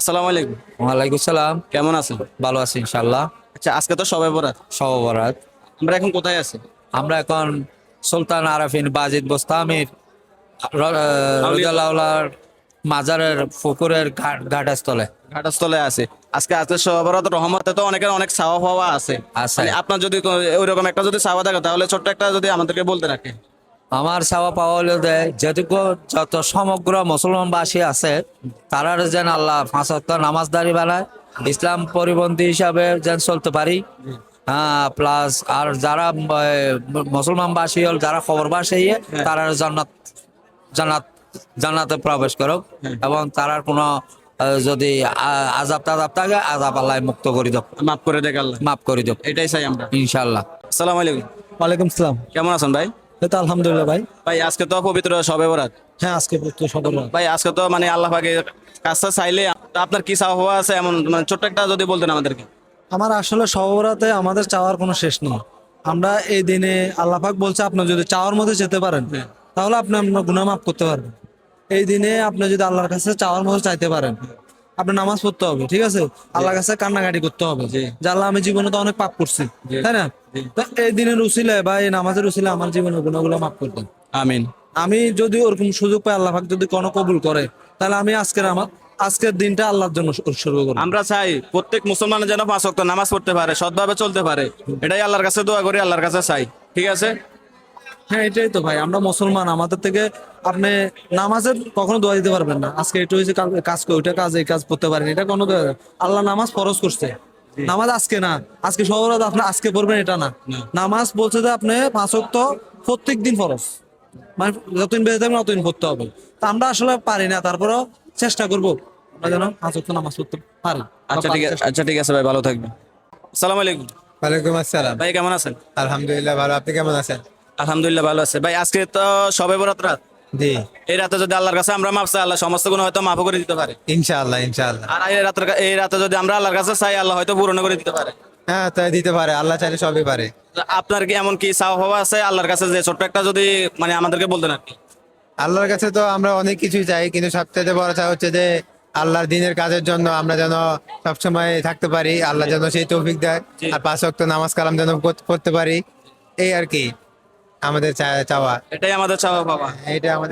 আসসালামু আলাইকুম। ওয়ালাইকুম সালাম। কেমন আছেন? ভালো আছি ইনশাল্লাহ। আচ্ছা, আজকে তো সবে বরাত। সব বরাত। আমরা এখন কোথায় আছি? আমরা এখন সুলতান আরাফিন বাজিদ বোস্তামির আউলিয়াপুর রোজালাউলার মাজারের পুকুরের ঘাটস্থলে ঘাটস্থলে আছি। আজকে সবে বরাত, রহমতে তো অনেকের অনেক চাওয়া পাওয়া আছে। আছে। মানে আপনার যদি ওইরকম একটা যদি চাওয়া থাকে তাহলে ছোট্ট একটা যদি আমাদেরকে বলতে রাখে। আমার চাওয়া পাওয়া হলো যে যেটুকু যত সমগ্র মুসলমানবাসী আছে তারা যেন আল্লাহ 5 ওয়াক্ত নামাজদারি বানায়, ইসলাম পরিপন্থী হিসাবে যেন চলতে পারি। হ্যাঁ, প্লাস আর যারা মুসলমানবাসী হল যারা খবরবাসী তারা জান্নাত জান্নাত জান্নাতে প্রবেশ করুক এবং তারার কোনো যদি আজাব টাজাব থাকে আজাব আল্লাহ মুক্ত করে দেব, মাফ করে দেখ আল্লাহ। মাফ করে দেব এটাই চাই আমরা। ইনশাল্লাহ। আসসালামু আলাইকুম। ওয়ালাইকুম সালাম। কেমন আছেন ভাই? এই তো আলহামদুলিল্লাহ ভাই। ভাই আজকে তো পবিত্র সবে বরাত। হ্যাঁ, আজকে তো সবার ভাই আজকে তো মানে আল্লাহ পাকের কাজটা চাইলে আপনার কি চাওয়া পাওয়া আছে এমন মানে ছোট্ট একটা যদি বলতেন আমাদেরকে। আমার আসলে সবরাতে আমাদের চাওয়ার কোনো শেষ নেই। আমরা এই দিনে আল্লাহ পাক বলছে আপনি যদি চাওয়ার মধ্যে যেতে পারেন তাহলে আপনি আপনার গুনাহ মাফ করতে পারবেন। এই দিনে আপনি যদি আল্লাহর কাছে চাওয়ার মধ্যে চাইতে পারেন, আপনি নামাজ পড়তে হবে, ঠিক আছে, আল্লাহর কাছে কান্নাকাটি করতে হবে যে আল্লাহ আমি জীবনে তো অনেক পাপ করছি, তাই না? তো এই দিনের উসিলায় বা এই নামাজের উসিলায় আমার জীবনের গুনাহগুলো মাফ করে দেন। আমিন। আমি যদি ওরকম সুযোগ পাই, আল্লাহ পাক যদি কোনো কবুল করে, তাহলে আমি আজকের দিনটা আল্লাহর জন্য উৎসর্গ করব। আমরা চাই প্রত্যেক মুসলমান যেন 5 ওয়াক্ত নামাজ পড়তে পারে, সৎভাবে চলতে পারে। এটাই আল্লাহর কাছে দোয়া করি, আল্লাহর কাছে চাই। ঠিক আছে। হ্যাঁ, এটাই তো ভাই, আমরা মুসলমান, আমাদের থেকে আপনি নামাজের কখনো দোয়া দিতে পারবেন না। আজকে এটা হয়েছে, কাজ করে ওইটা কাজ, এই কাজ করতে পারেন, এটা কোনো দোয়া। আল্লাহ নামাজ ফরজ করছে। নামাজ আজকে না, আজকে সহরাত আপনি আজকে পড়বেন এটা না। নামাজ বলছে যে আপনি 5 ওয়াক্ত প্রত্যেক দিন ফরজ, মানে যতদিন বেঁচে থাকবেন ততদিন পড়তে হবে। তা আমরা আসলে পারি না, তারপরেও চেষ্টা করবো আমরা যেন 5 ওয়াক্ত নামাজ পড়তে পারি। আচ্ছা ঠিক আছে ভাই, ভালো থাকবেন। আসসালামু আলাইকুম। ওয়ালাইকুম আসসালাম। ভাই কেমন আছেন? আলহামদুলিল্লাহ ভালো, আপনি কেমন আছেন? আলহামদুলিল্লাহ ভালো আছে। ভাই আজকে তো সবে বরাত রাত। জি, এই রাতে যদি আল্লাহর কাছে আমরা মাফ চাই, আল্লাহ সমস্ত গুণ হয়তো মাফ করে দিতে পারে। ইনশাআল্লাহ ইনশাআল্লাহ। আর এই রাতে যদি আমরা আল্লাহর কাছে চাই, আল্লাহ হয়তো পূরণ করে দিতে পারে। হ্যাঁ, তাই দিতে পারে, আল্লাহ চাইলে সবই পারে। তো আপনার কি এমন কি চাওয়া পাওয়া আছে আল্লাহর কাছে, যে ছোট্ট একটা যদি মানে আমাদেরকে বলতেন আর কি। আল্লাহর কাছে তো আমরা অনেক কিছুই চাই, কিন্তু সবচেয়ে বড় চাওয়া হচ্ছে যে আল্লাহর দিনের কাজের জন্য আমরা যেন সবসময় থাকতে পারি, আল্লাহ যেন সেই তৌফিক দেয়। জি। আর 5 ওয়াক্ত নামাজ কালাম যেন পড়তে পারি, এই আর কি আমাদের চাওয়া। এটাই আমাদের চাওয়া পাওয়া। এটা আমাদের